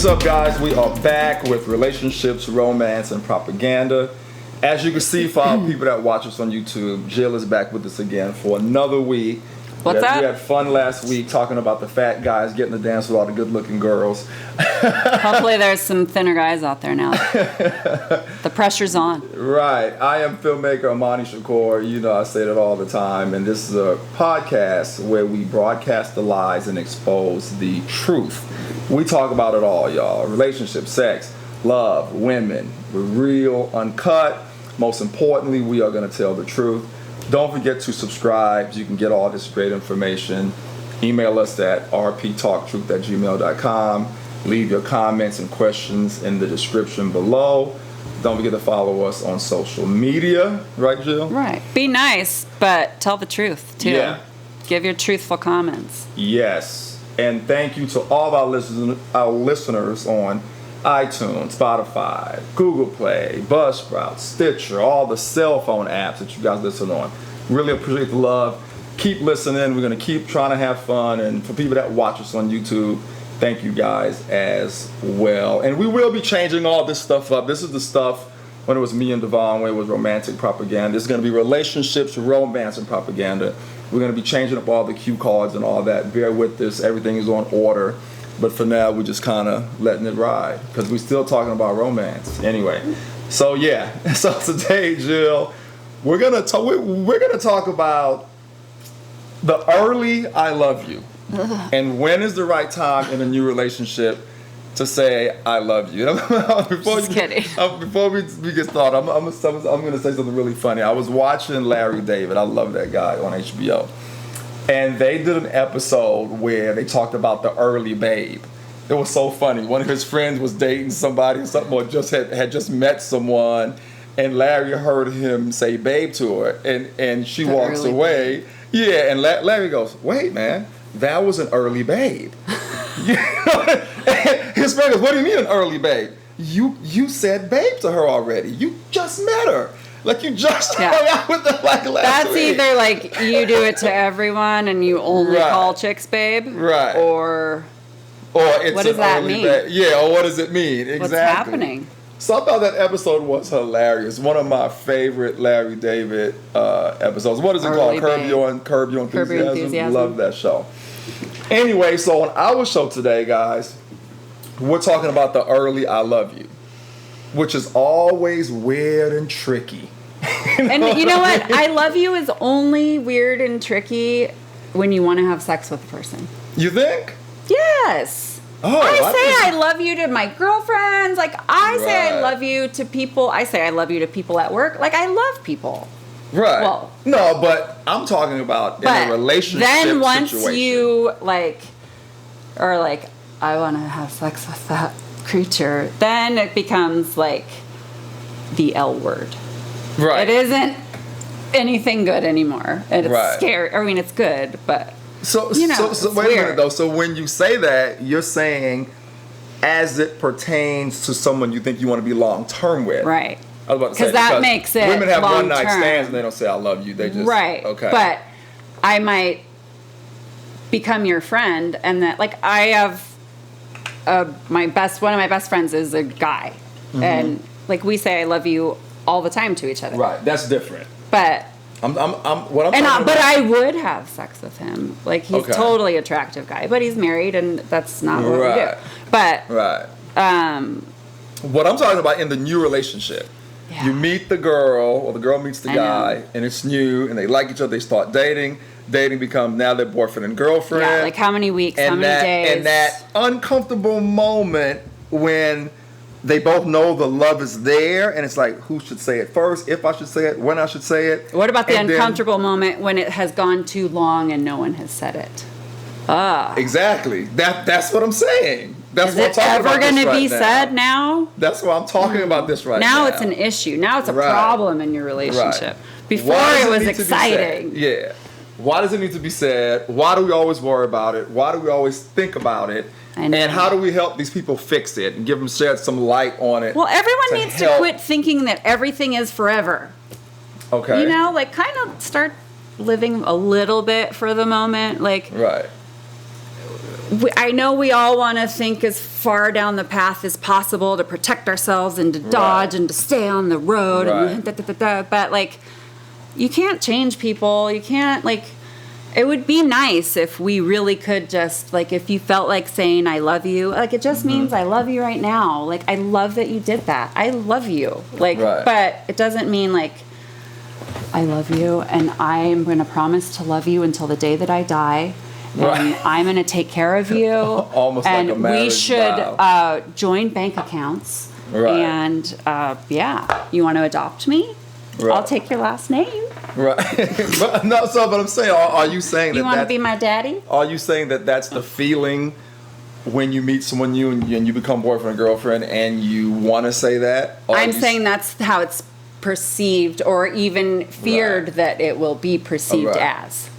What's up, guys? We are back with relationships, romance, and propaganda. As you can see, for our people that watch us on YouTube, Jill is back with us again for another week. What's up? We had fun last week talking about the fat guys getting to dance with all the good-looking girls. Hopefully there's some thinner guys out there now. The pressure's on. Right. I am filmmaker Imani Shakur. You know I say that all the time. And this is a podcast where we broadcast the lies and expose the truth. We talk about it all, y'all. Relationships, sex, love, women. We're real, uncut. Most importantly, we are going to tell the truth. Don't forget to subscribe. You can get all this great information. Email us at rptalktruth@gmail.com. Leave your comments and questions in the description below. Don't forget to follow us on social media. Right, Jill? Right. Be nice, but tell the truth, too. Yeah. Give your truthful comments. Yes. And thank you to all of our listeners on iTunes, Spotify, Google Play, Buzzsprout, Stitcher, all the cell phone apps that you guys listen on. Really appreciate the love. Keep listening. We're going to keep trying to have fun. And for people that watch us on YouTube, thank you guys as well. And we will be changing all this stuff up. This is the stuff when it was me and Devon, when it was romantic propaganda. It's going to be relationships, romance, and propaganda. We're going to be changing up all the cue cards and all that. Bear with this. Everything is on order. But for now, we're just kind of letting it ride because we're still talking about romance. Anyway, so yeah. So today, Jill, we're gonna talk about the early "I love you" and when is the right time in a new relationship to say "I love you." Before we get started, I'm gonna say something really funny. I was watching Larry David. I love that guy on HBO. And they did an episode where they talked about the early babe. It was so funny. One of his friends was dating somebody or something, or just had just met someone, and Larry heard him say babe to her, and she walks away. Babe. Yeah, and Larry goes, "Wait, man, that was an early babe." His friend goes, "What do you mean an early babe? You said babe to her already. You just met her. Like you just hung out with her like last That's week." Either like you do it to everyone and you only call chicks babe, right? Or it's what does that mean? Yeah, or what does it mean? Exactly. What's happening? So I thought that episode was hilarious. One of my favorite Larry David episodes. What is it called? Curb Your Enthusiasm. Love that show. Anyway, so on our show today, guys, we're talking about the early "I love you," which is always weird and tricky. And you know what? I love you is only weird and tricky when you want to have sex with a person. You think? Yes. Oh, I say I love you to my girlfriends. Like, I say I love you to people. I say I love you to people at work. Like, I love people. Right. Well, no, but I'm talking about in a relationship then once situation. you, are like, I want to have sex with that creature, then it becomes like the L word. Right. It isn't anything good anymore. And it's scary. I mean, it's good, but so wait weird. a minute though. So when you say that, you're saying as it pertains to someone you think you want to be long term with. Right. I was about to say that makes it women have one night long-term. stands and they don't say I love you. They just okay. But I might become your friend, and that I have one of my best friends is a guy, and we say I love you all the time to each other. Right. That's different. But I would have sex with him. Like, he's totally attractive guy, but he's married, and that's not what we do. But what I'm talking about in the new relationship. Yeah. You meet the girl, or the girl meets the guy, and it's new, and they like each other. They start dating. Dating becomes now their boyfriend and girlfriend. Yeah, like how many weeks, how many days. And that uncomfortable moment when they both know the love is there, and it's like, who should say it first, if I should say it, when I should say it. What about the uncomfortable moment when it has gone too long and no one has said it? Exactly. That's what I'm saying. That's is what I'm talking about. Is it ever going to be said now? That's what I'm talking about this right now. Now it's an issue. Now it's a problem in your relationship. Before it was exciting. Yeah. Why does it need to be said? Why do we always worry about it? Why do we always think about it? And how do we help these people fix it and shed some light on it? Well, everyone needs to quit thinking that everything is forever. Okay. You know, kind of start living a little bit for the moment. I know we all want to think as far down the path as possible to protect ourselves and to dodge and to stay on the road. And but like, you can't change people. You can't, like, it would be nice if we really could just, like, if you felt like saying I love you, like, it just means I love you right now. Like, I love that you did that. I love you. Like, but it doesn't mean like I love you and I am going to promise to love you until the day that I die. And I'm going to take care of you. Almost and like a marriage we should join bank accounts. And you want to adopt me? I'll take your last name. But I'm saying, are you saying that you want to be my daddy? Are you saying that that's the feeling when you meet someone new and you become boyfriend and girlfriend and you want to say that? I'm saying that's how it's perceived, or even feared that it will be perceived as.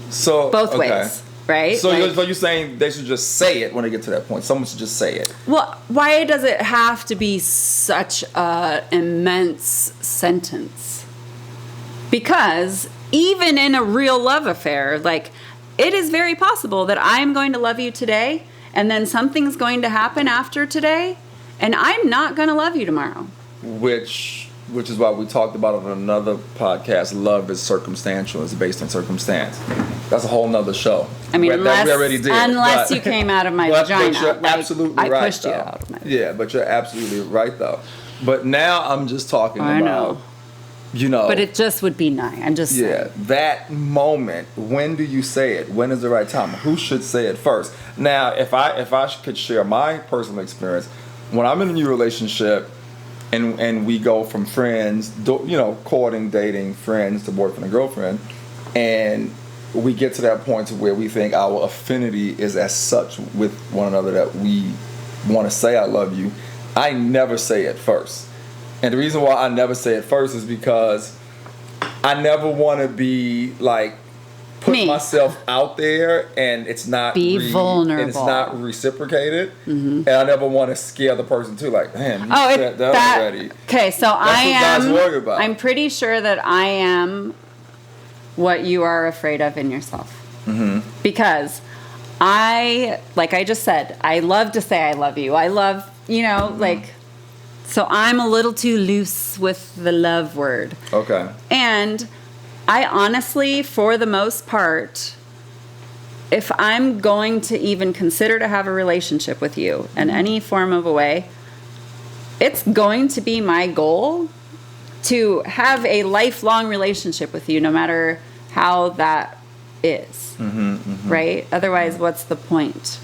So both ways. Right? So you're saying they should just say it when they get to that point. Someone should just say it. Well, why does it have to be such an immense sentence? Because even in a real love affair, like, it is very possible that I'm going to love you today, and then something's going to happen after today, and I'm not going to love you tomorrow. Which is why we talked about it on another podcast. Love is circumstantial. It's based on circumstance. That's a whole nother show. I mean, unless you you came out of my vagina. But you're absolutely right. I pushed you out of my vagina. Yeah, but you're absolutely right, though. But now I'm just talking about, But it just would be nice. I'm just saying. That moment. When do you say it? When is the right time? Who should say it first? Now, if I could share my personal experience, when I'm in a new relationship, and we go from friends, courting, dating, friends to boyfriend and girlfriend, and we get to that point to where we think our affinity is as such with one another that we want to say I love you, I never say it first. And the reason why I never say it first is because I never want to be like put myself out there and it's not vulnerable and it's not reciprocated, and I never want to scare the person too. Like, man, you said that already. Okay, so That's what guys worry about. I'm pretty sure that I am what you are afraid of in yourself, because like I just said, I love to say I love you. I love, like. So I'm a little too loose with the love word. Okay. And I honestly, for the most part, if I'm going to even consider to have a relationship with you in any form of a way, it's going to be my goal to have a lifelong relationship with you, no matter how that is. Right? Otherwise, what's the point?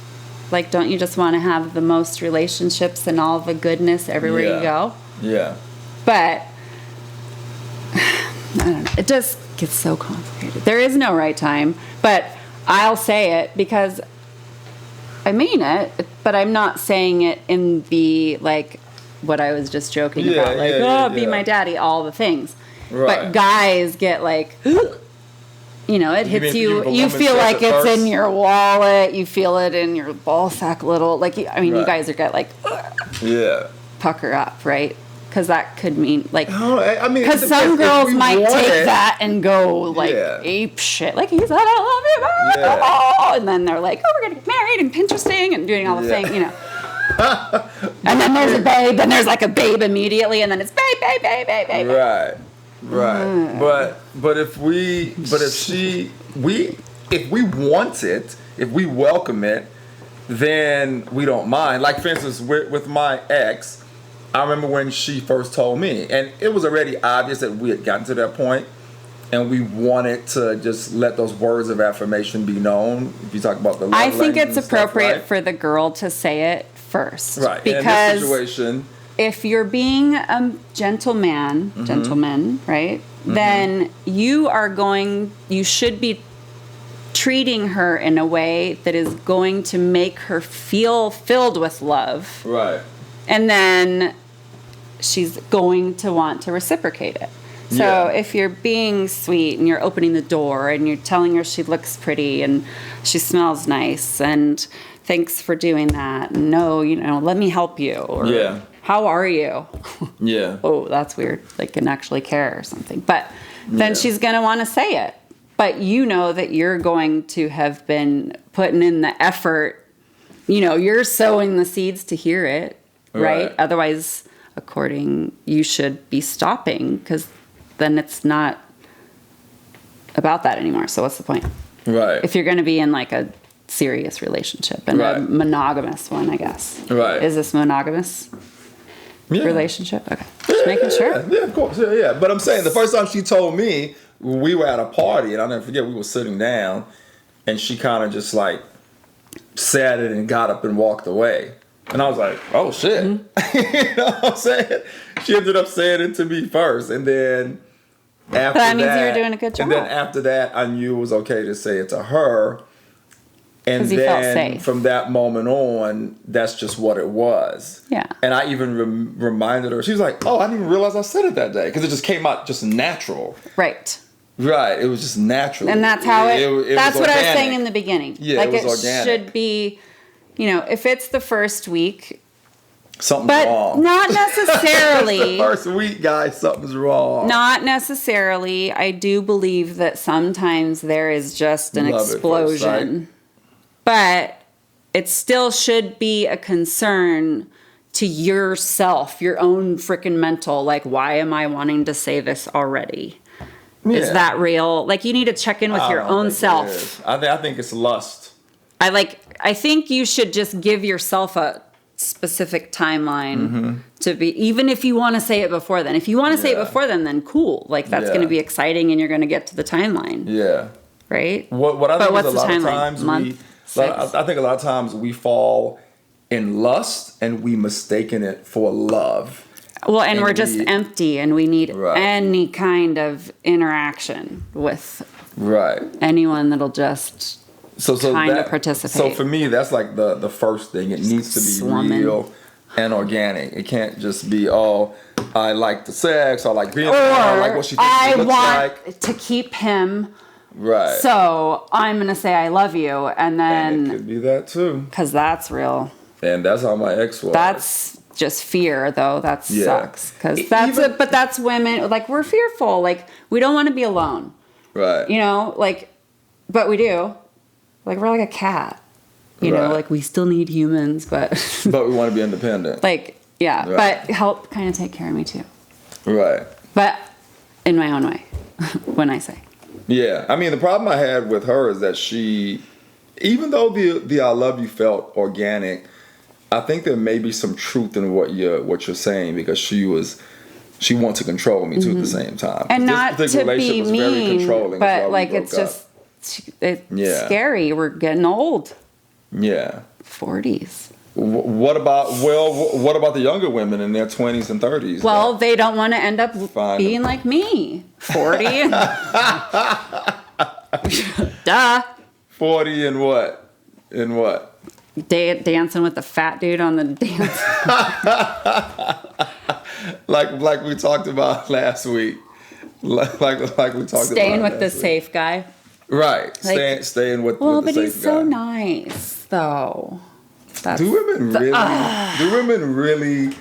Like, don't you just want to have the most relationships and all the goodness everywhere you go? Yeah. But I don't know. It just gets so complicated. There is no right time, but I'll say it because I mean it, but I'm not saying it in the, like, what I was just joking about. Like, be my daddy, all the things. Right. But guys get like... it hits you. You feel like it's in your wallet. You feel it in your ball sack little. Like, you guys are get like, pucker up, right? Because that could mean like, because some girls might take that and go like ape shit. Like, he said, I love you, and then they're like, oh, we're gonna get married and Pinteresting and doing all the things, And then there's a babe, then there's like a babe immediately, and then it's babe. Right. But if we want it, if we welcome it, then we don't mind. Like, for instance, with my ex, I remember when she first told me, and it was already obvious that we had gotten to that point, and we wanted to just let those words of affirmation be known. If you talk about the love I think it's appropriate stuff, for the girl to say it first, right? Because in this situation, if you're being a gentleman, right, then you should be treating her in a way that is going to make her feel filled with love. Right. And then she's going to want to reciprocate it. So if you're being sweet and you're opening the door and you're telling her she looks pretty and she smells nice and thanks for doing that, and let me help you, or how are you? Oh, that's weird. They can actually care or something. But then she's going to want to say it. But you know that you're going to have been putting in the effort you're sowing the seeds to hear it, right? Otherwise, you should be stopping, because then it's not about that anymore. So what's the point? Right. If you're going to be in like a serious relationship, and a monogamous one, I guess. Right. Is this monogamous relationship? Okay. Just making sure. Yeah, of course. Yeah. But I'm saying the first time she told me, we were at a party, and I'll never forget, we were sitting down, and she kind of just like said it and got up and walked away. And I was like, oh shit. Mm-hmm. You know what I'm saying? She ended up saying it to me first, and then after that means you were doing a good job. And then after that, I knew it was okay to say it to her. And you felt safe. From that moment on, that's just what it was. Yeah. And I even reminded her. She was like, oh, I didn't even realize I said it that day. Because it just came out just natural. Right. Right. It was just natural. And that's how it that's what organic. I was saying in the beginning. Yeah, like it was organic. Should be, if it's the first week. Something's wrong. Not necessarily. The first week, guys, something's wrong. Not necessarily. I do believe that sometimes there is just an explosion. But it still should be a concern to yourself, your own freaking mental. Like, why am I wanting to say this already? Yeah. Is that real? Like, you need to check in with your own self. I think it's lust. I think you should just give yourself a specific timeline to be, even if you want to say it before then. If you want to say it before then cool. Like, that's going to be exciting, and you're going to get to the timeline. Yeah. Right? What I think is a lot of times I think a lot of times we fall in lust and we mistaken it for love. Well, and we're just empty, and we need any kind of interaction with anyone that'll just kind of participate. So for me, that's like the first thing. It needs to be real and organic. It can't just be, I like the sex, I like being, I like what she thinks it looks like. I want to keep him. Right. So I'm going to say I love you, and then... And it could be that, too. Because that's real. And that's how my ex was. That's just fear, though. That sucks. Because but that's women. Like, we're fearful. Like, we don't want to be alone. Right. But we do. Like, we're like a cat. You know, like, we still need humans, but... But we want to be independent. But help kind of take care of me, too. Right. But in my own way, when I say... Yeah, I mean, the problem I had with her is that she, even though the I love you felt organic, I think there may be some truth in what you're saying, because she wants to control me too at the same time. And not to be mean, but like it's scary. We're getting old. Yeah. 40s. What about the younger women in their 20s and 30s? Well, they don't want to end up being like me. 40 and... Duh. 40 and what? In what? Dancing with the fat dude on the dance. like we talked about last week. Like we talked about staying with the safe guy. Right. Staying with the safe guy. Well, but he's so nice, though. Do women really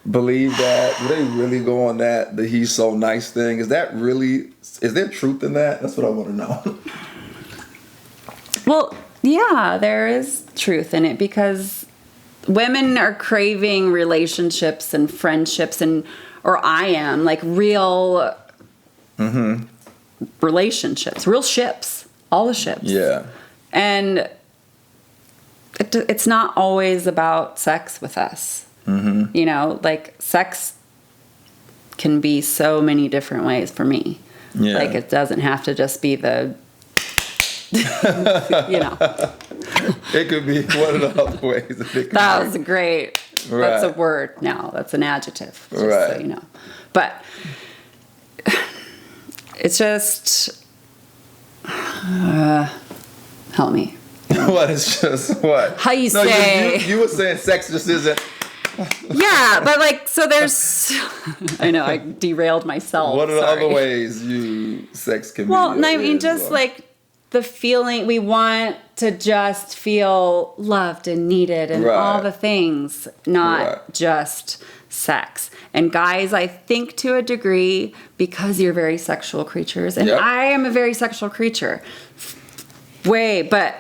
believe that? Do they really go on that he's so nice thing? Is there truth in that? That's what I want to know. Well, yeah, there is truth in it, because women are craving relationships and friendships, or I am, like real relationships, real ships, all the ships. Yeah. And it's not always about sex with us. Like sex can be so many different ways for me. Yeah. Like it doesn't have to just be the, It could be one of the other ways. That was great. Right. That's a word now. That's an adjective. Just so you know. But it's just, help me. What is just what? How you say? You were saying sex just isn't. Yeah, but like, so there's. I know I derailed myself. What are the other ways sex can be? Well, I mean, just like the feeling we want to just feel loved and needed and all the things, not just sex. And guys, I think to a degree, because you're very sexual creatures, and I am a very sexual creature. But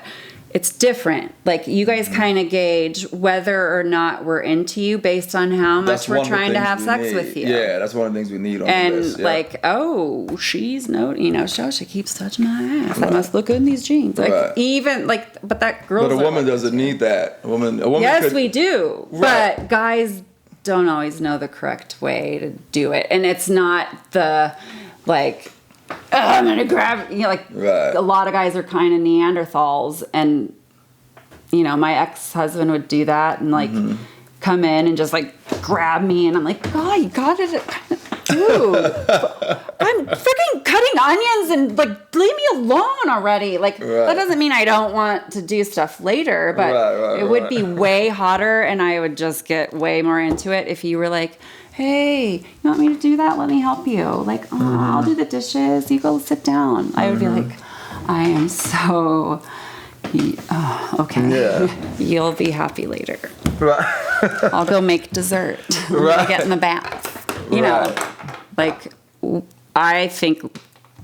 it's different. Like, you guys kind of gauge whether or not we're into you based on how much we're trying to have sex with you. Yeah, that's one of the things we need on and the list. Like, oh, she's she keeps touching my ass. I must look good in these jeans. Like, even like, but that girl. But a woman doesn't need that. A woman. Yes, we do. Right. But guys don't always know the correct way to do it, and it's not the like. I'm gonna grab, a lot of guys are kind of Neanderthals, and my ex-husband would do that and like come in and just like grab me, and I'm like, God, you got it, dude. I'm freaking cutting onions, and like, leave me alone already. Like, that doesn't mean I don't want to do stuff later, but it would be way hotter, and I would just get way more into it if you were like, hey, you want me to do that? Let me help you. Like, I'll do the dishes. You go sit down. I would be like, I am so... okay. Yeah. You'll be happy later. Right. I'll go make dessert. I'll get in the bath. You know, like, I think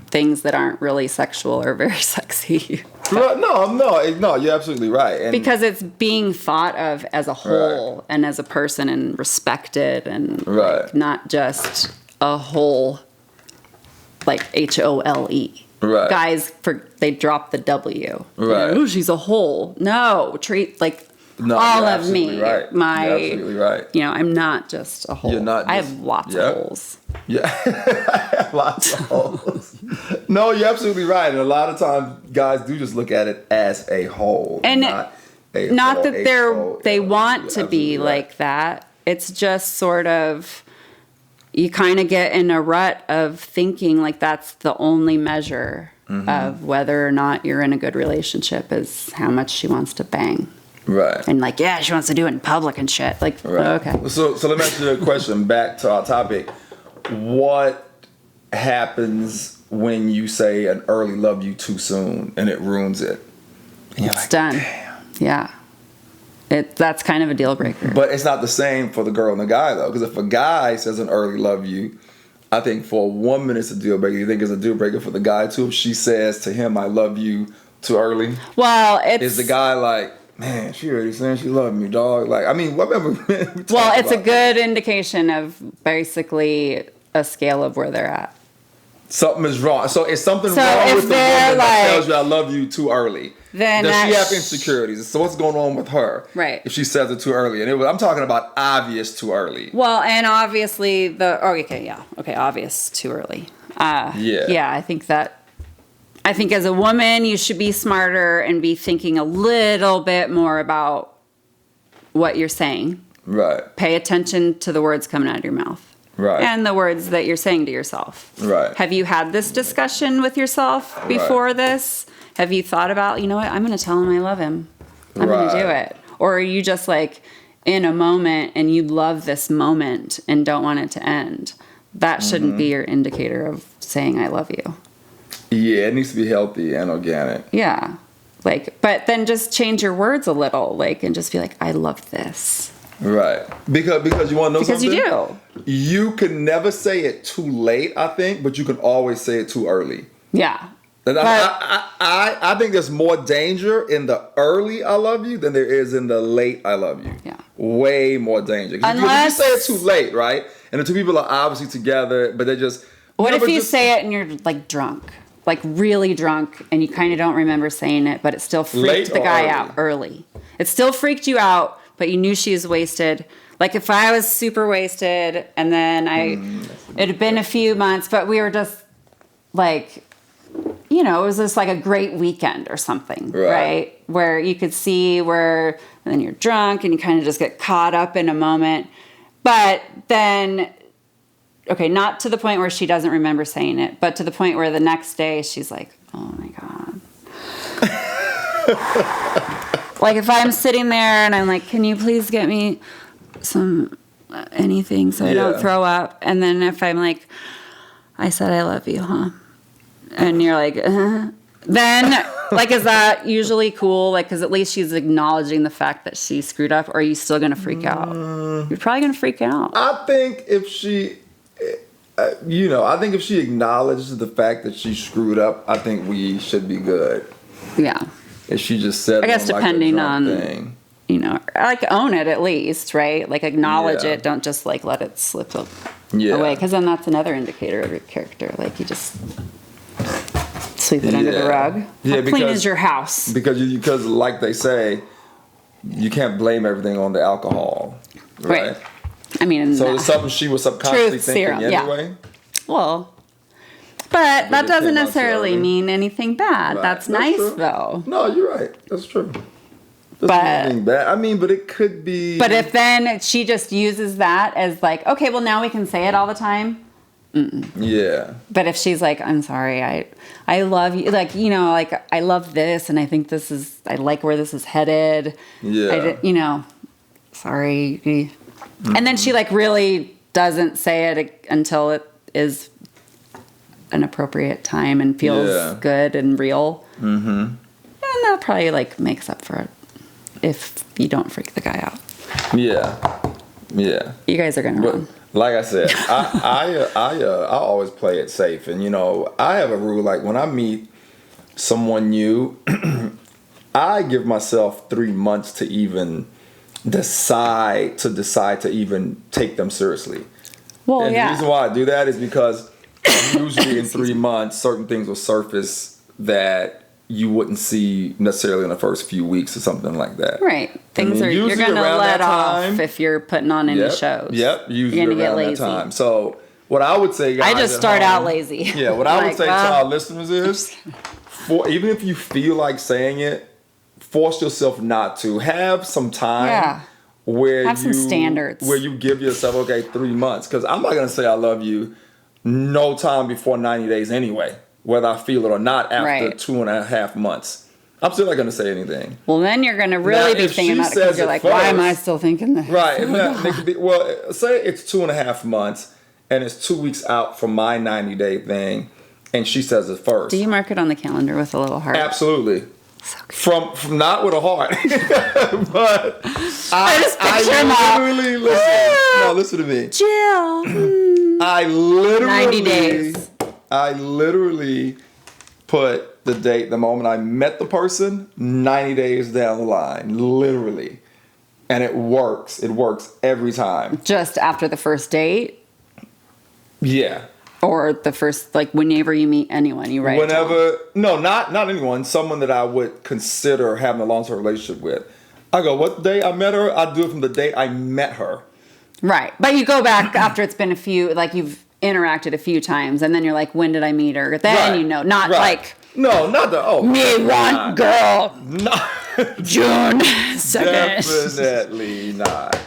things that aren't really sexual are very sexy. No, you're absolutely right. And because it's being thought of as a whole and as a person and respected and like, not just a whole, like HOLE. Right. Guys, they drop the W. Right. Oh, she's a whole. No, treat like all of me. Right. You're absolutely right. I'm not just a whole. I have lots of holes. Yeah. I have lots of holes. No, you're absolutely right. And a lot of times guys do just look at it as a whole. And not that they want to be like that. It's just sort of, you kind of get in a rut of thinking like that's the only measure of whether or not you're in a good relationship is how much she wants to bang. Right. And like, yeah, she wants to do it in public and shit. Like, okay. So let me ask you a question back to our topic. What happens when you say an early love you too soon and it ruins it? And it's like, done. Damn. Yeah. That's kind of a deal breaker. But it's not the same for the girl and the guy, though. Because if a guy says an early love you, I think for a woman it's a deal breaker. You think it's a deal breaker for the guy, too? If she says to him, I love you too early? Well, is the guy like, man, she already saying she loved me, dog? Like, I mean, whatever. Well, it's a good indication of basically a scale of where they're at. Something is wrong. So is something wrong with the woman that tells you I love you too early? Then does she have insecurities? So what's going on with her? Right. If she says it too early. And I'm talking about obvious too early. Well, and obviously obvious too early. Yeah, I think as a woman, you should be smarter and be thinking a little bit more about what you're saying. Right. Pay attention to the words coming out of your mouth. Right. And the words that you're saying to yourself. Right. Have you had this discussion with yourself before this? Have you thought about, you know what, I'm going to tell him I love him. I'm going to do it. Or are you just like in a moment and you love this moment and don't want it to end? That shouldn't be your indicator of saying I love you. Yeah, it needs to be healthy and organic. Yeah. Like, but then just change your words a little, like, and just be like, I love this. Right. Because you want to know something? Because you do. You can never say it too late, I think, but you can always say it too early. Yeah. And I think there's more danger in the early I love you than there is in the late I love you. Yeah. Way more danger. Because if you say it too late, right? And the two people are obviously together, but they're just... What if you say it and you're like drunk? Like really drunk and you kind of don't remember saying it, but it still freaked the guy out early. It still freaked you out, but you knew she was wasted. Like if I was super wasted and then it had been a few months, but we were just like, it was just like a great weekend or something, right? Where you could see and then you're drunk and you kind of just get caught up in a moment. But then, okay, not to the point where she doesn't remember saying it, but to the point where the next day she's like, oh my God. Like if I'm sitting there and I'm like, can you please get me some anything so I don't throw up? And then if I'm like, I said I love you, huh? And you're like, then like, is that usually cool? Like, because at least she's acknowledging the fact that she screwed up. Or are you still going to freak out? You're probably going to freak out. I think if she, I think if she acknowledges the fact that she screwed up, I think we should be good. Yeah. And she just said, I guess depending on, thing. like own it at least, right? Like acknowledge Yeah. it. Don't just like let it slip Yeah. away. Because then that's another indicator of your character. Like you just sweep it under the rug. Yeah, How clean is your house? Because like they say, you can't blame everything on the alcohol, right? I mean, so it's something she was subconsciously truth thinking serum, anyway. Well, but that it doesn't came out necessarily slowly. mean anything bad. Right. That's nice true. though. No, you're right. That's true. That's But- nothing bad. I mean, but it could be. But if then she just uses that as like, okay, well now we can say it all the time. Yeah. But if she's like, I'm sorry, I love you, like, like I love this, and I think I like where this is headed. Yeah. Sorry. And then she like really doesn't say it until it is an appropriate time and feels good and real. Mm-hmm. And that probably like makes up for it if you don't freak the guy out. Yeah. Yeah. You guys are gonna run. Like I said, I always play it safe, and I have a rule. Like when I meet someone new, I give myself 3 months to even decide to even take them seriously. Well, And yeah. the reason why I do that is because usually in 3 months, certain things will surface that you wouldn't see necessarily in the first few weeks or something like that. Right. Things you're usually going to around let that off time- if you're putting on any shows. Yep, usually You're gonna around get that lazy. time. So what I would say, guys, I just at start out home- lazy. Yeah, what I would Like, say to well, our listeners is, even if you feel like saying it, force yourself not to. Have some time. Yeah. Where Have some standards. Where you give yourself, okay, 3 months. Because I'm not going to say I love you no time before 90 days anyway, whether I feel it or not after Right. 2.5 months. I'm still not going to say anything. Well, then you're going to really Now, be if thinking she about it because says you're it like, why am I first- still thinking this? Right. Well, say it's 2.5 months and it's 2 weeks out from my 90-day thing, and she says it first. Do you mark it on the calendar with a little heart? Absolutely. So good. From not with a heart, but I just picture him all. literally listen. No, listen to me. Jill. I literally 90 days. I literally put the date, the moment I met the person, 90 days down the line, literally, and it works. It works every time. Just after the first date Yeah. or the first, like whenever you meet anyone, you write it down. Whenever, no, not anyone, someone that I would consider having a long-term relationship with. I go, what day I met her? I do it from the day I met her. Right. But you go back after it's been a few, like you've interacted a few times, and then you're like, when did I meet her? Then Right. not Right. like, No, not the, me one not. girl, No. June 2nd. Definitely not.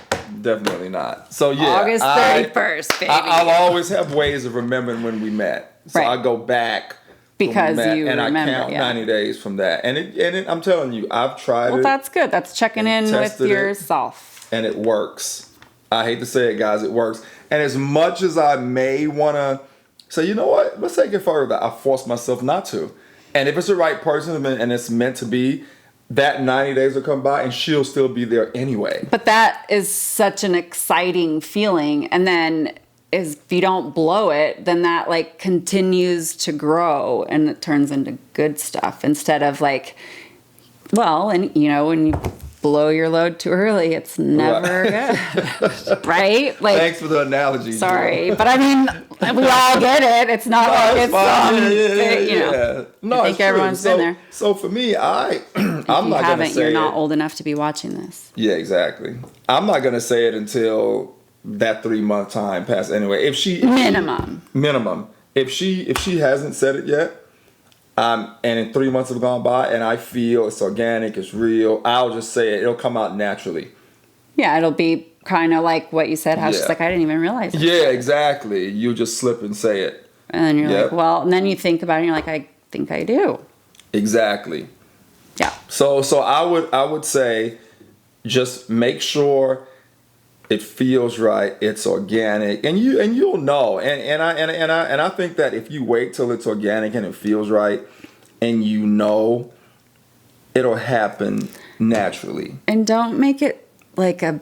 Definitely not. So yeah, August 31st, baby. I'll always have ways of remembering when we met. So Right. I go back when we Because met, you and remember, I count yeah. 90 days from that. And it, I'm telling you, I've tried Well, it that's good. That's checking in with tested it. yourself. and it works. I hate to say it, guys, it works. And as much as I may want to say, you know what, let's take it further, I force myself not to. And if it's the right person and it's meant to be, that 90 days will come by and she'll still be there anyway. But that is such an exciting feeling. And then if you don't blow it, then that like continues to grow and it turns into good stuff instead of like, well, and when you blow your load too early, it's never good. Right? Like, Thanks for the analogy. sorry. But I mean, we all get it. It's not like it's No, I think it's true. everyone's been there. So for me, I'm If you not going to haven't, say you're not it. old enough to be watching this. Yeah, exactly. I'm not going to say it until that 3 month time passes. Anyway, if she Minimum. If she hasn't said it yet, and in 3 months have gone by, and I feel it's organic, it's real, I'll just say it. It'll come out naturally. Yeah, it'll be kind of like what you said, how she's Yeah. like, I didn't even realize it. Yeah, exactly. You just slip and say it. And then you're Yep. like, well, and then you think about it and you're like, I think I do. Exactly. Yeah. So I would say just make sure it feels right, it's organic, and you'll know. And I think that if you wait till it's organic and it feels right, and it'll happen naturally. And don't make it like a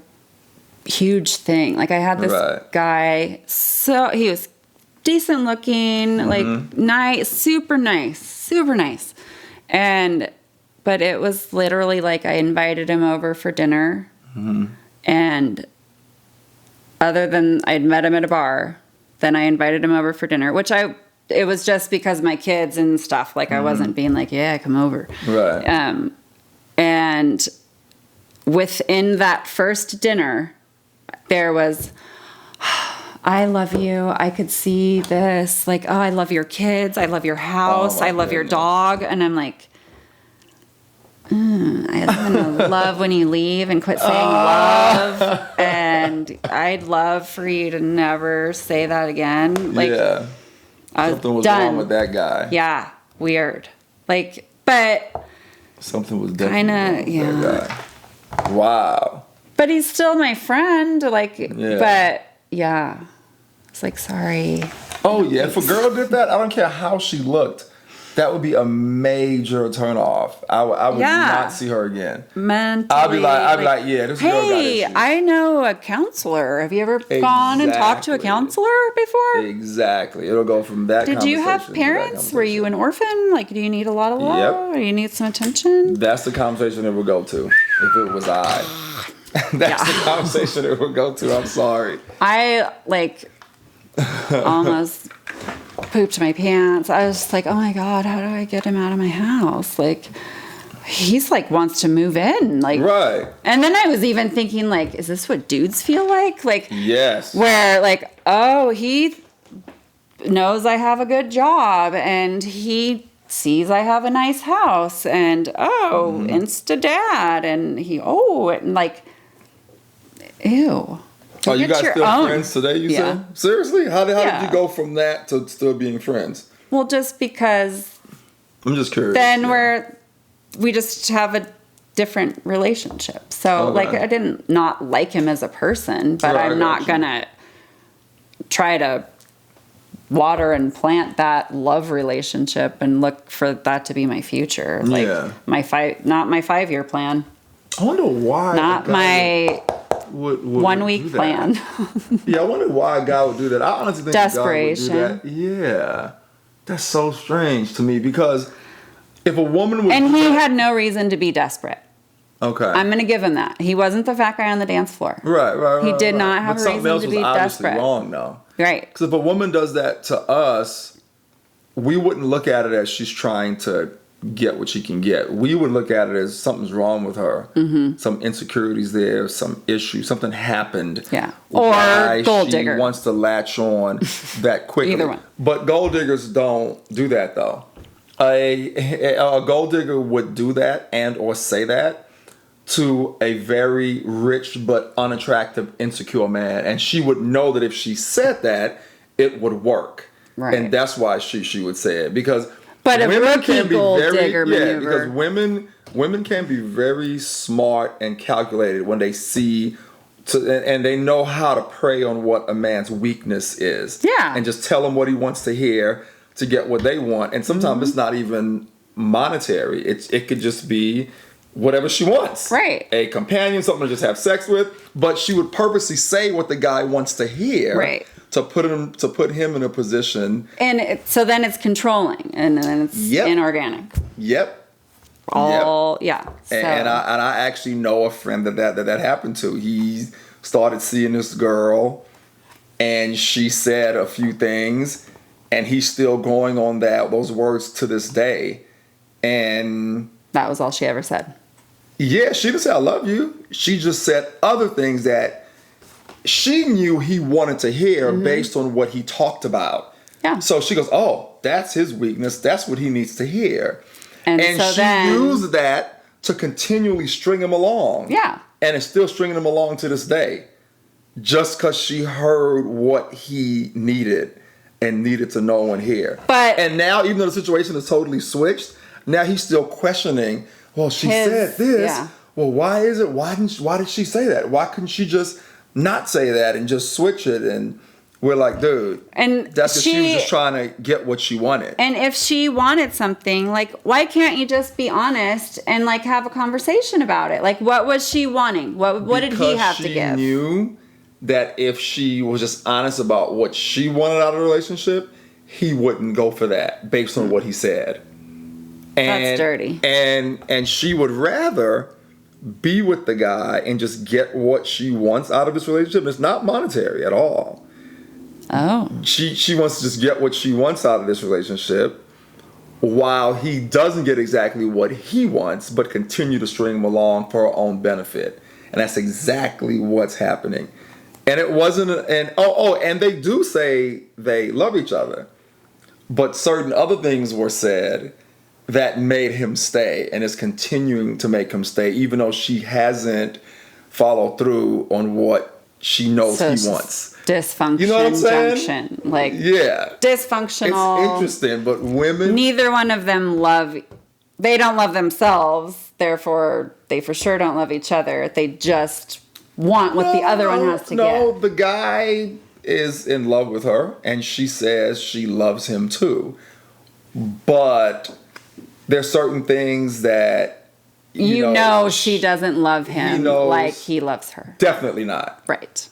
huge thing. Like I had this Right. guy, so he was decent looking, like nice, super nice. And but it was literally like I invited him over for dinner. And other than I'd met him at a bar, then I invited him over for dinner, it was just because my kids and stuff. Like I wasn't being like, yeah, come over. Right. And within that first dinner, there was, I love you. I could see this. Like, oh, I love your kids. I love your house. I love your dog. And I'm like, I'm gonna love when you leave and quit saying love. And I'd love for you to never say that again. Like, yeah. Something was wrong with that guy. Yeah. Weird. Like, but something was definitely wrong with that guy. Wow. But he's still my friend. Like, but yeah. It's like, sorry. Oh, yeah. If a girl did that, I don't care how she looked. That would be a major turn off. I would not see her again. Mentally, I'd be like, yeah, this girl got issues. I know a counselor. Have you ever gone and talked to a counselor before? Exactly. It'll go from that. Did you have parents? Were you an orphan? Like, do you need a lot of love? Yep. Or you need some attention? That's the conversation it would go to if it was I. That's the conversation it would go to. I'm sorry. I almost pooped my pants. I was just like, oh my God, how do I get him out of my house? Like, he's like wants to move in. Like, right. And then I was even thinking, like, is this what dudes feel like? Like, yes. Where like, oh, he knows I have a good job and he sees I have a nice house and Insta dad and and like, ew. Are you guys still friends today, you said? Seriously? How did you go from that to still being friends? Well, just because... I'm just curious. Then we just have a different relationship. So, like, I didn't not like him as a person, but I'm not going to try to water and plant that love relationship and look for that to be my future. Like, not my 5-year plan. I wonder why. Not my... Would 1 week plan. Yeah, I wonder why a guy would do that. I honestly think desperation. A guy would do that. Yeah, that's so strange to me because if a woman would, and he had no reason to be desperate. Okay, I'm gonna give him that. He wasn't the fat guy on the dance floor. Right. He did not have a reason to be desperate. Wrong though. Right. Because if a woman does that to us, we wouldn't look at it as she's trying to get what she can get. We would look at it as something's wrong with her. Mm-hmm. Some insecurities there, some issue, something happened. Yeah. Or gold digger. She wants to latch on that quickly. Either one. But gold diggers don't do that though. A gold digger would do that and or say that to a very rich but unattractive, insecure man. And she would know that if she said that, it would work. Right. And that's why she would say it. Because but a rookie gold digger maneuver. Because women can be very smart and calculated when they see, and they know how to prey on what a man's weakness is. Yeah. And just tell him what he wants to hear to get what they want. And sometimes it's not even monetary. It could just be whatever she wants. Right. A companion, something to just have sex with. But she would purposely say what the guy wants to hear. Right. To put him in a position, and so then it's controlling, and then it's inorganic. Yep. So. And I actually know a friend that happened to. He started seeing this girl, and she said a few things, and he's still going on those words to this day. And that was all she ever said. Yeah, she didn't say I love you. She just said other things that she knew he wanted to hear based on what he talked about. Yeah. So she goes, oh, that's his weakness. That's what he needs to hear. And so she used that to continually string him along. Yeah. And it's still stringing him along to this day. Just because she heard what he needed and needed to know and hear. And now, even though the situation is totally switched, now he's still questioning, well, she said this. Yeah. Well, why is it? Why did she say that? Why couldn't she just not say that and just switch it? And we're like, dude, and that's because she was just trying to get what she wanted. And if she wanted something, like, why can't you just be honest and like have a conversation about it? Like, what was she wanting? What did he have to give? She knew that if she was just honest about what she wanted out of the relationship, he wouldn't go for that based on what he said. That's dirty. And she would rather be with the guy and just get what she wants out of this relationship. It's not monetary at all. Oh. She wants to just get what she wants out of this relationship while he doesn't get exactly what he wants, but continue to string him along for her own benefit. And that's exactly what's happening. And it wasn't, and they do say they love each other, but certain other things were said that made him stay and is continuing to make him stay, even though she hasn't followed through on what she knows he wants. Dysfunction, you know what I'm saying? junction, like yeah, dysfunctional. It's interesting, but women, neither one of them they don't love themselves, therefore they for sure don't love each other. They just want what the other one has to get. No, the guy is in love with her, and she says she loves him too. But there's certain things that you know she doesn't love him like he loves her. Definitely not. Right.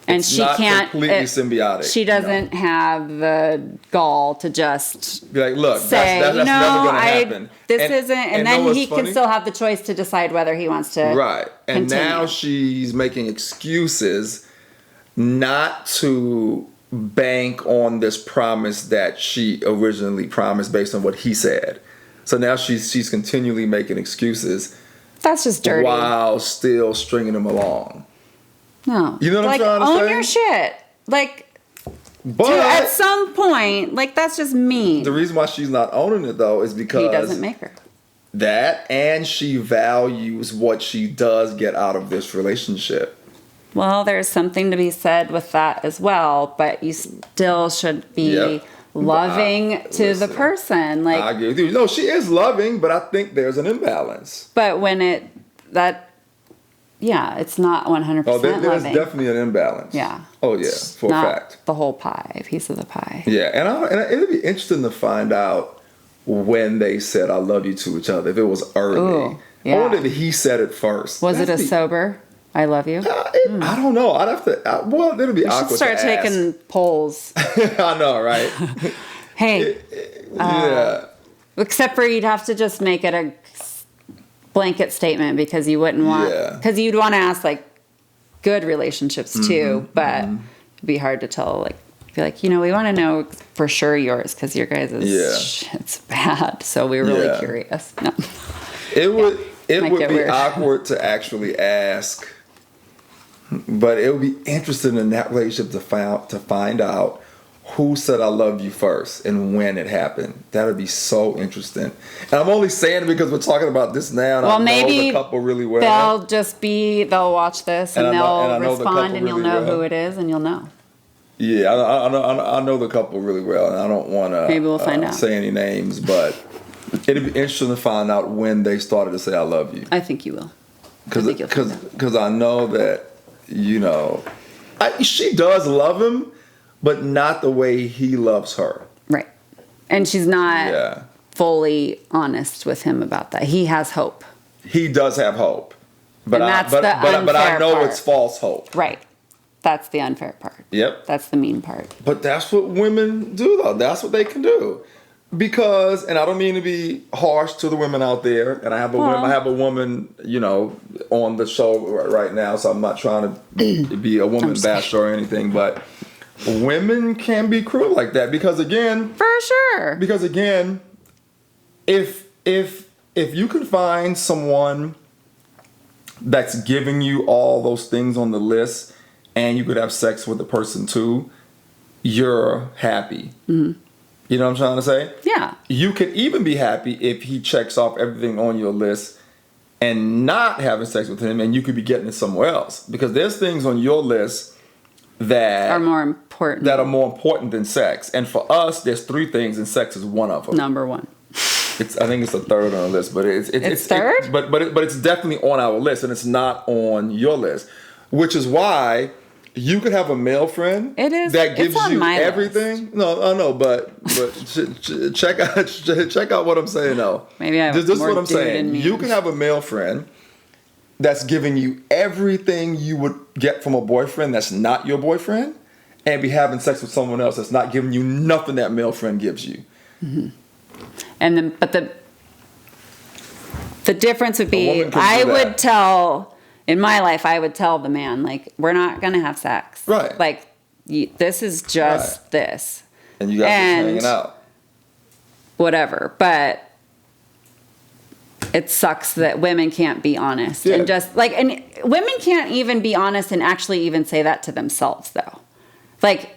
And it's she not can't completely symbiotic. She doesn't have the gall to just be like, look, say, that's never going to happen. This isn't, and then he funny? can still have the choice to decide whether he wants to. Right. And continue. now she's making excuses not to bank on this promise that she originally promised based on what he said. So now she's continually making excuses. That's just dirty. While still stringing him along. No. You know what I'm trying to say? Own your shit. Like, but at some point, like, that's just mean. The reason why she's not owning it, though, is because he doesn't make her. That, and she values what she does get out of this relationship. Well, there's something to be said with that as well, but you still should be loving to the person. Like, I agree with you. No, she is loving, but I think there's an imbalance. But when it's not 100% there's loving. definitely an imbalance. Yeah. Oh, yeah, for a fact. The whole pie, a piece of the pie. Yeah, and it'd be interesting to find out when they said "I love you" to each other. If it was early, Ooh, yeah. Or did he said it first? Was it a sober "I love you"? I don't know. I'd have to. It'll be awkward. Should start to ask. taking polls. I know, right? Hey. Yeah. Except for you'd have to just make it a blanket statement because you wouldn't want, because you'd want to ask like good relationships too, but it'd be hard to tell, like, be like, we want to know for sure yours because your guys' shit's bad, so we're really curious. No. It would be weird. Awkward to actually ask, but it would be interesting in that relationship to find out who said "I love you" first and when it happened. That would be so interesting. And I'm only saying it because we're talking about this now. And well, I maybe know the couple really well. They'll watch this and they'll respond, and you'll know who it is, and you'll know. Yeah, I know the couple really well, and I don't want to maybe we'll find out. Say any names, but it'd be interesting to find out when they started to say "I love you." I think you will. Because I know that she does love him, but not the way he loves her. Right. And she's not fully honest with him about that. He has hope. He does have hope. But that's I know part. It's false hope. Right. That's the unfair part. Yep. That's the mean part. But that's what women do, though. That's what they can do. Because, and I don't mean to be harsh to the women out there, and I have a woman, on the show right now, so I'm not trying to be a woman basher or anything, but women can be cruel like that because again, for sure. Because again, if you can find someone that's giving you all those things on the list, and you could have sex with the person too, you're happy. Mm-hmm. You know what I'm trying to say? Yeah. You could even be happy if he checks off everything on your list and not having sex with him, and you could be getting it somewhere else because there's things on your list that are more important. That are more important than sex. And for us, there's 3 things, and sex is one of them. Number 1. I think it's the third on the list, but it's third. But it's definitely on our list, and it's not on your list, which is why you could have a male friend that gives you everything. List. No, I know, but check out what I'm saying. No, maybe this is what I'm saying. You can have a male friend that's giving you everything you would get from a boyfriend that's not your boyfriend, and be having sex with someone else that's not giving you nothing that male friend gives you. Mm-hmm. And then, but the The difference would be, woman can do I that. would tell, in my life, I would tell the man, like, we're not going to have sex. Right. Like, this is just Right. this. And you guys just hanging out. Whatever. But it sucks that women can't be honest. Yeah. And just, like, and women can't even be honest and actually even say that to themselves, though. Like,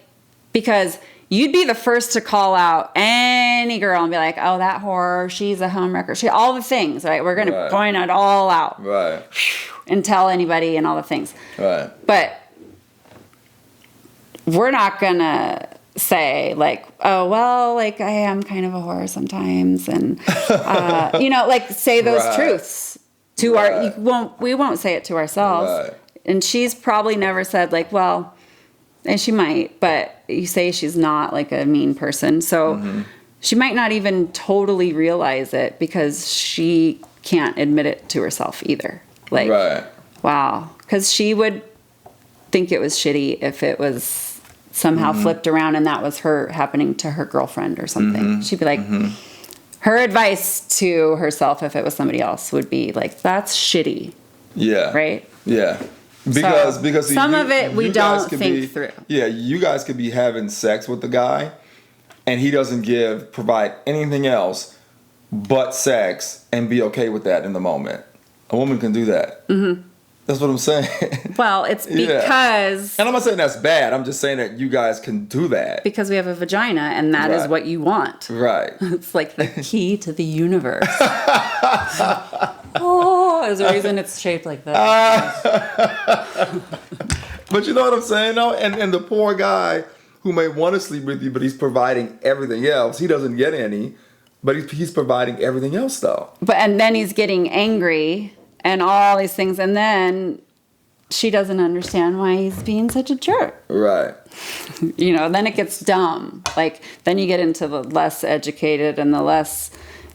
because you'd be the first to call out any girl and be like, oh, that whore, she's a homewrecker. All the things, right? We're going to point it all out. Right. And tell anybody and all the things. Right. But we're not going to say, like, oh, well, like, I am kind of a whore sometimes. And, you know, like, say those truths to we won't say it to ourselves. Right. And she's probably never said, like, well, and she might, but you say she's not like a mean person. So she might not even totally realize it because she can't admit it to herself either. Like, wow. Because she would think it was shitty if it was somehow flipped around and that was her happening to her girlfriend or something. She'd be like, her advice to herself if it was somebody else would be like, that's shitty. Yeah. Right? Yeah. Because some of it we don't think through. Yeah, you guys could be having sex with the guy, and he doesn't provide anything else but sex, and be okay with that in the moment. A woman can do that. That's what I'm saying. Well, it's because... And I'm not saying that's bad. I'm just saying that you guys can do that. Because we have a vagina, and that is what you want. Right. It's like the key to the universe. Oh, there's a reason it's shaped like that. But you know what I'm saying, though? And the poor guy who may want to sleep with you, but he's providing everything else. He doesn't get any, but he's providing everything else, though. And then he's getting angry and all these things, and then she doesn't understand why he's being such a jerk. Right. You know, then it gets dumb. Like, then you get into the less educated and the less,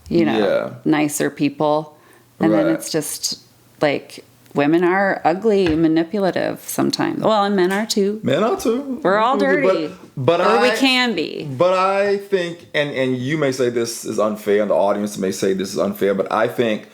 you know, nicer people. And then it's just, like, women are ugly, manipulative sometimes. Well, and men are too. Men are too. We're all dirty. But we can be. But I think, and you may say this is unfair, and the audience may say this is unfair, but I think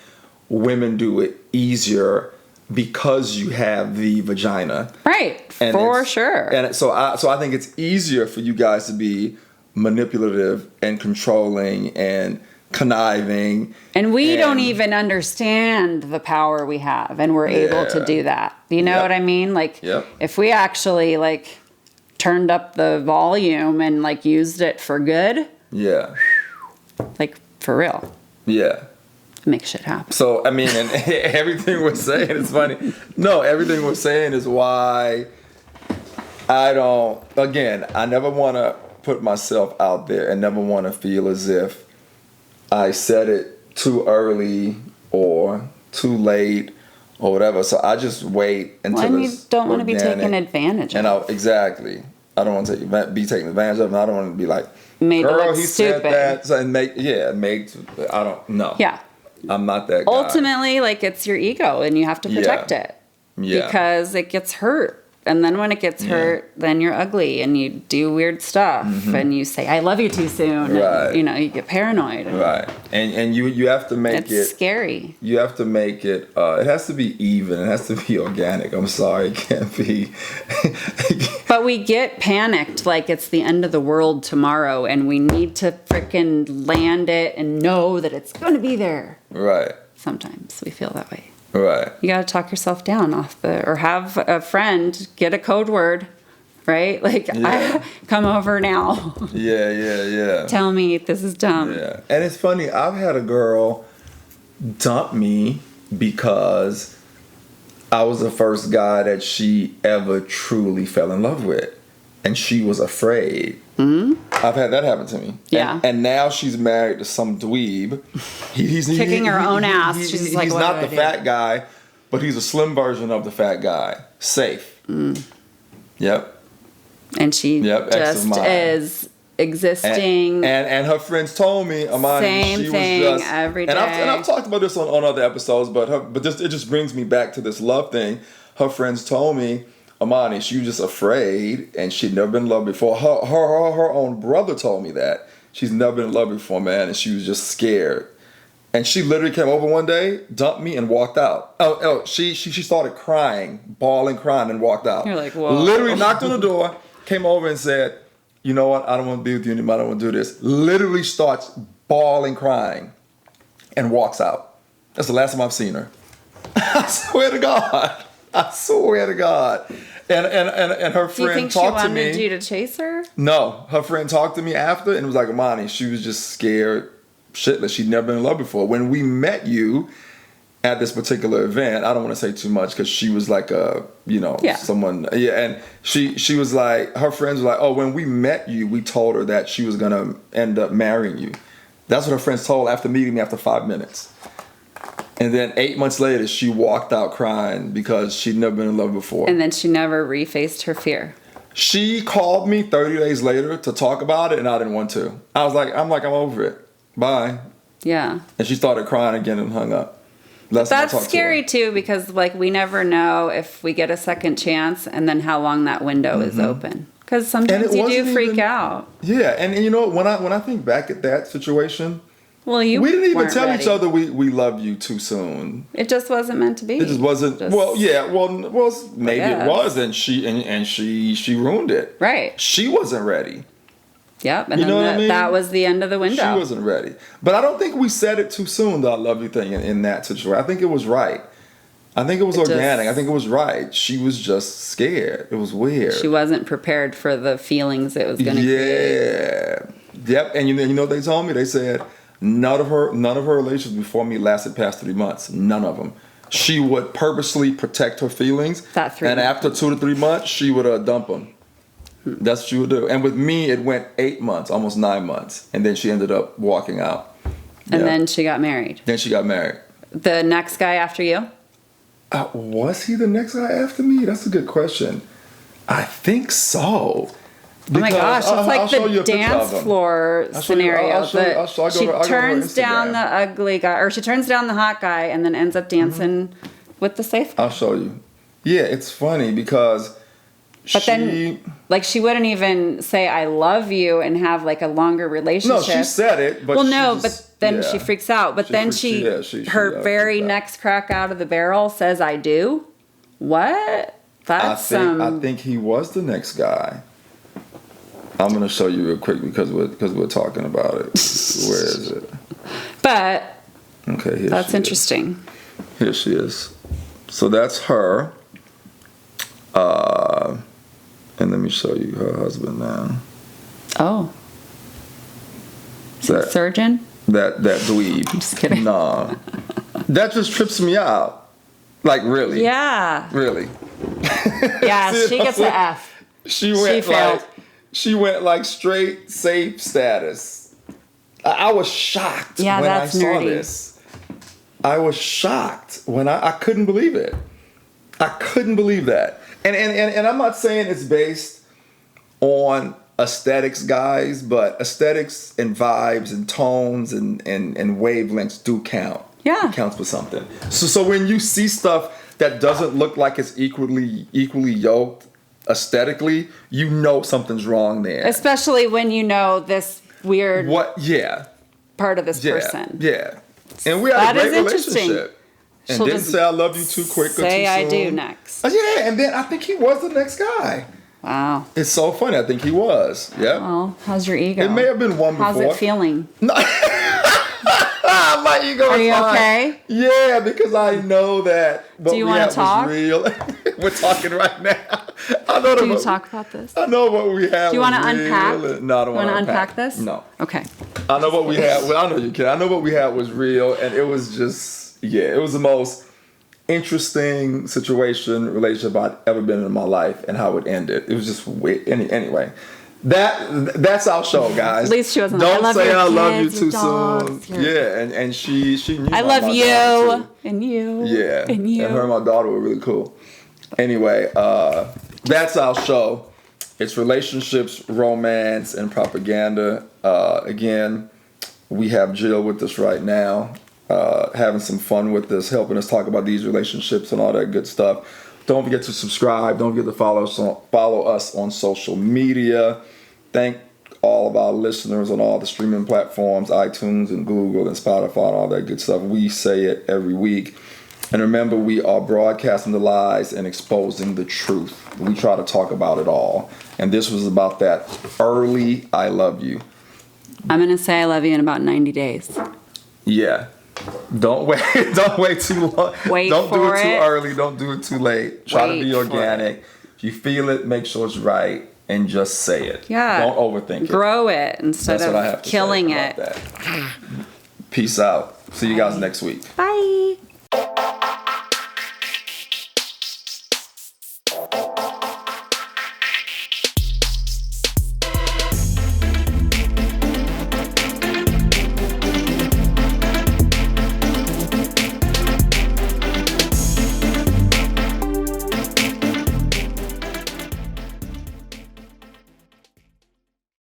women do it easier because you have the vagina. Right. And for sure. And so I think it's easier for you guys to be manipulative and controlling and conniving. And we don't even understand the power we have, and we're able to do that. You know what I mean? Like, if we actually, like, turned up the volume and, like, used it for good. Yeah. Like, for real. Yeah. Make shit happen. So, I mean, and everything we're saying is funny. No, everything we're saying is why I never want to put myself out there and never want to feel as if I said it too early or too late or whatever. So I just wait until you don't want to be taken advantage of. Exactly. I don't want to be taken advantage of, and I don't want to be like, made girl, to look he stupid. said that. So, and I don't know. Yeah. I'm not that guy. Ultimately, like, it's your ego, and you have to protect it. Yeah. Because it gets hurt. And then when it gets hurt, then you're ugly, and you do weird stuff, and you say, I love you too soon. Right. And, you know, you get paranoid. Right. And you have to make it's scary. You have to make it, it has to be even. It has to be organic. I'm sorry. It can't be. But we get panicked like it's the end of the world tomorrow, and we need to frickin' land it and know that it's going to be there. Right. Sometimes we feel that way. Right. You got to talk yourself down or have a friend get a code word, right? Like, come over now. Yeah. Tell me this is dumb. Yeah. And it's funny, I've had a girl dump me because I was the first guy that she ever truly fell in love with. And she was afraid. Mm-hmm. I've had that happen to me. Yeah. And now she's married to some dweeb. He's kicking her own ass. She's like, he's what not do the I fat guy, but he's a slim version of the fat guy. Safe. Yep. And she just is existing. And her friends told me, Imani, same she thing was just, every day. And I've talked about this on other episodes, but it just brings me back to this love thing. Her friends told me, Imani, she was just afraid, and she'd never been in love before. Her own brother told me that she's never been in love before, man, and she was just scared. And she literally came over one day, dumped me, and walked out. She started crying, bawling, crying, and walked out. You're like, whoa. Literally knocked on the door, came over and said, you know what, I don't want to be with you anymore, I don't want to do this. Literally starts bawling, crying, and walks out. That's the last time I've seen her. I swear to God. I swear to God. And her friend talked to me. Do you think she wanted you to chase her? No. Her friend talked to me after and was like, Imani, she was just scared shitless. She'd never been in love before. When we met you at this particular event, I don't want to say too much because she was like someone. Yeah. And she was like, her friends were like, oh, when we met you, we told her that she was going to end up marrying you. That's what her friends told after meeting me after 5 minutes. And then 8 months later, she walked out crying because she'd never been in love before. And then she never refaced her fear. She called me 30 days later to talk about it, and I didn't want to. I'm over it. Bye. Yeah. And she started crying again and hung up. That's scary too, because like we never know if we get a second chance and then how long that window is open. Because sometimes you do freak out. Yeah, and you know when I think back at that situation. Well, we didn't even tell each other we love you too soon. It just wasn't meant to be. It just wasn't. Maybe it was, and she ruined it. Right. She wasn't ready. Yep, and then that was the end of the window. She wasn't ready. But I don't think we said it too soon, the I love you thing in that situation. I think it was right. I think it was organic. I think it was right. She was just scared. It was weird. She wasn't prepared for the feelings it was going to create. Yep. And you know what they told me? They said none of her relations before me lasted past 3 months. None of them. She would purposely protect her feelings. And after 2 to 3 months, she would dump them. That's what she would do. And with me, it went 8 months, almost 9 months. And then she ended up walking out. And then she got married. The next guy after you? Was he the next guy after me? That's a good question. I think so. Oh my gosh, it's like the dance floor scenario. She turns down the ugly guy, or she turns down the hot guy and then ends up dancing with the safe guy. I'll show you. Yeah, it's funny because then, like, she wouldn't even say "I love you" and have like a longer relationship. No, she said it, but but then she freaks out. But then her very next crack out of the barrel says "I do." What? I think he was the next guy. I'm gonna show you real quick because we're talking about it. Where is it? But okay, here that's interesting. Here she is. So that's her. And let me show you her husband now. Oh. Is it surgeon? That dweeb. I'm just kidding. Nah. That just trips me out. Like, really. Yeah. Really. Yeah, she gets the F. She went like straight safe status. I was shocked when I saw this. I was shocked when I couldn't believe it. I couldn't believe that. And I'm not saying it's based on aesthetics, guys, but aesthetics and vibes and tones and wavelengths do count. Yeah. It counts for something. So when you see stuff that doesn't look like it's equally yoked aesthetically, you know something's wrong there. Especially when you know this weird part of this person. Yeah. And we had a great relationship. And didn't say I love you too quick or too soon. Say I do next. Yeah, and then I think he was the next guy. Wow. It's so funny. I think he was. Yeah. Well, how's your ego? It may have been one before. How's it feeling? No. My ego Are is you fine. Okay? Yeah, because I know that what do you want to talk? Was real. We're talking right now. Do you talk about this? I know what we have. Do you want to unpack? No, I don't want to unpack this? No. Okay. I know what we had. Well, I know you can. I know what we had was real, and it was just it was the most interesting relationship I'd ever been in my life, and how it ended. It was just weird. Anyway. That's our show, guys. At least she wasn't. Don't say I love you too soon. Yeah, and she knew. I love you and you. Yeah, and you. And her and my daughter were really cool. Anyway, that's our show. It's relationships, romance, and propaganda. Again, we have Jill with us right now, having some fun with us, helping us talk about these relationships and all that good stuff. Don't forget to subscribe. Don't forget to follow us on social media. Thank all of our listeners on all the streaming platforms, iTunes and Google and Spotify and all that good stuff. We say it every week. And remember, we are broadcasting the lies and exposing the truth. We try to talk about it all. And this was about that early I love you. I'm going to say I love you in about 90 days. Yeah. Don't wait. Don't wait too long. Don't do it too early. Don't do it too late. Try to be organic. If you feel it, make sure it's right, and just say it. Yeah. Don't overthink it. Grow it instead That's what I of have to killing say it. about that. Peace out. See you guys next week. Bye.